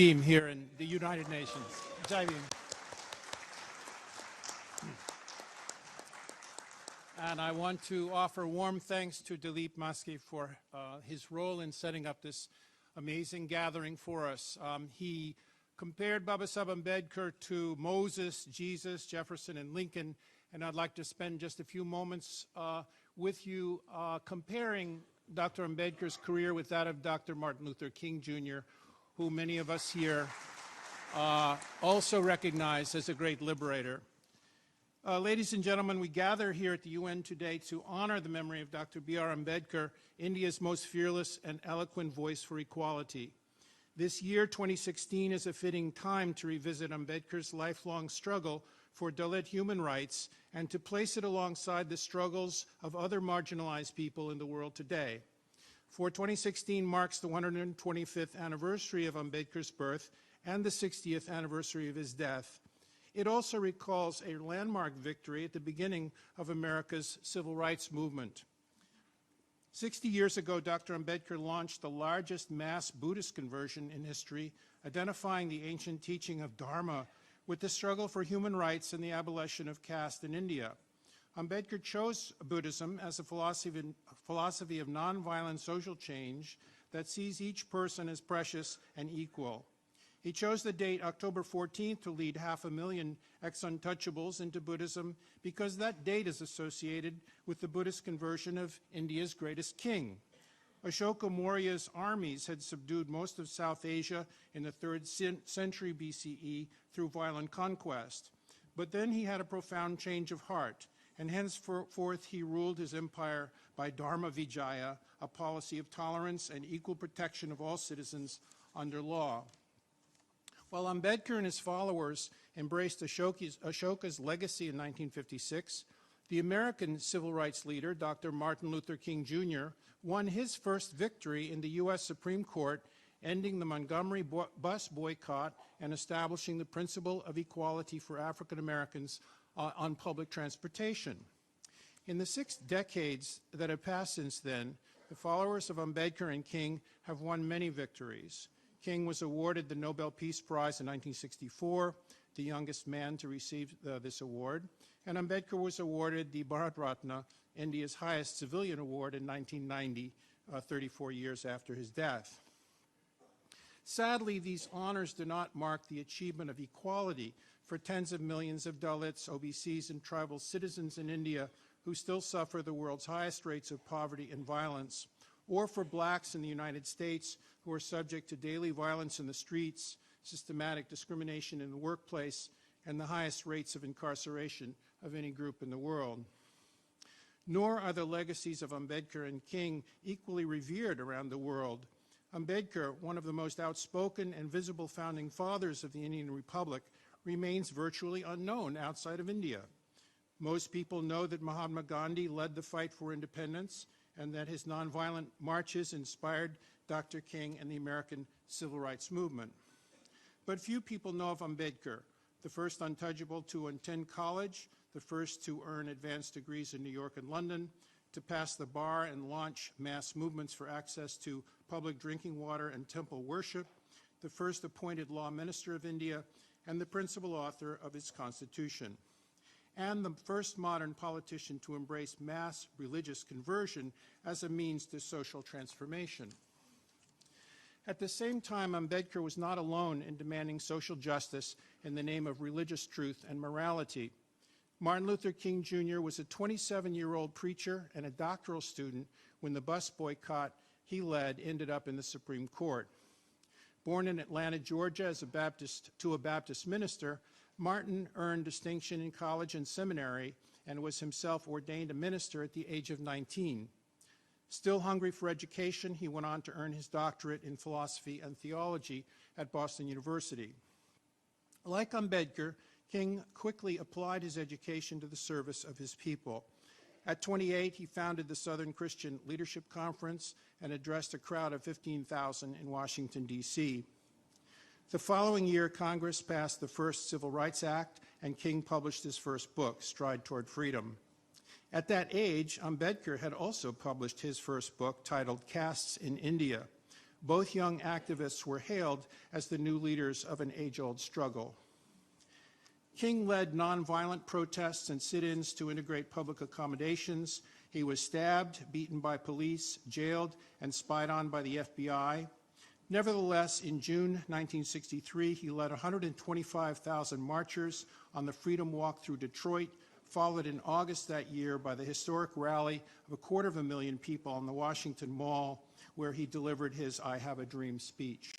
Bhim here in the United Nations. Jai Bhim. And I want to offer warm thanks to Dilip Maske for his role in setting up this amazing gathering for us. He compared Babasaheb Ambedkar to Moses, Jesus, Jefferson, and Lincoln, and I'd like to spend just a few moments with you comparing Dr. Ambedkar's career with that of Dr. Martin Luther King, Jr., who many of us here also recognize as a great liberator. Ladies and gentlemen, we gather here at the UN today to honor the memory of Dr. B.R. Ambedkar, India's most fearless and eloquent voice for equality. This year, 2016, is a fitting time to revisit Ambedkar's lifelong struggle for Dalit human rights and to place it alongside the struggles of other marginalized people in the world today. For 2016 marks the 125th anniversary of Ambedkar's birth and the 60th anniversary of his death. It also recalls a landmark victory at the beginning of America's civil rights movement. 60 years ago, Dr. Ambedkar launched the largest mass Buddhist conversion in history, identifying the ancient teaching of Dharma with the struggle for human rights and the abolition of caste in India. Ambedkar chose Buddhism as a philosophy of nonviolent social change that sees each person as precious and equal. He chose the date October 14th to lead 500,000 ex-untouchables into Buddhism because that date is associated with the Buddhist conversion of India's greatest king. Ashoka Maurya's armies had subdued most of South Asia in the 3rd century BCE through violent conquest. But then he had a profound change of heart, and henceforth he ruled his empire by Dharma Vijaya, a policy of tolerance and equal protection of all citizens under law. While Ambedkar and his followers embraced Ashoka's legacy in 1956, the American civil rights leader, Dr. Martin Luther King, Jr., won his first victory in the U.S. Supreme Court, ending the Montgomery bus boycott and establishing the principle of equality for African Americans on public transportation. In the 6 decades that have passed since then, the followers of Ambedkar and King have won many victories. King was awarded the Nobel Peace Prize in 1964, the youngest man to receive this award, and Ambedkar was awarded the Bharat Ratna, India's highest civilian award, in 1990, 34 years after his death. Sadly, these honors do not mark the achievement of equality for tens of millions of Dalits, OBCs, and tribal citizens in India who still suffer the world's highest rates of poverty and violence, or for blacks in the United States who are subject to daily violence in the streets, systematic discrimination in the workplace, and the highest rates of incarceration of any group in the world. Nor are the legacies of Ambedkar and King equally revered around the world. Ambedkar, one of the most outspoken and visible founding fathers of the Indian Republic, remains virtually unknown outside of India. Most people know that Mahatma Gandhi led the fight for independence and that his nonviolent marches inspired Dr. King and the American civil rights movement. But few people know of Ambedkar, the first untouchable to attend college, the first to earn advanced degrees in New York and London, to pass the bar and launch mass movements for access to public drinking water and temple worship, the first appointed law minister of India, and the principal author of its constitution, and the first modern politician to embrace mass religious conversion as a means to social transformation. At the same time, Ambedkar was not alone in demanding social justice in the name of religious truth and morality. Martin Luther King, Jr. was a 27-year-old preacher and a doctoral student when the bus boycott he led ended up in the Supreme Court. Born in Atlanta, Georgia, as a Baptist minister, Martin earned distinction in college and seminary and was himself ordained a minister at the age of 19. Still hungry for education, he went on to earn his doctorate in philosophy and theology at Boston University. Like Ambedkar, King quickly applied his education to the service of his people. At 28, he founded the Southern Christian Leadership Conference and addressed a crowd of 15,000 in Washington, D.C. The following year, Congress passed the first Civil Rights Act, and King published his first book, Stride Toward Freedom. At that age, Ambedkar had also published his first book titled Castes in India, Both young activists were hailed as the new leaders of an age-old struggle. King led nonviolent protests and sit-ins to integrate public accommodations. He was stabbed, beaten by police, jailed, and spied on by the FBI. Nevertheless, in June 1963, he led 125,000 marchers on the Freedom Walk through Detroit, followed in August that year by the historic rally of 250,000 people on the Washington Mall, where he delivered his I Have a Dream speech.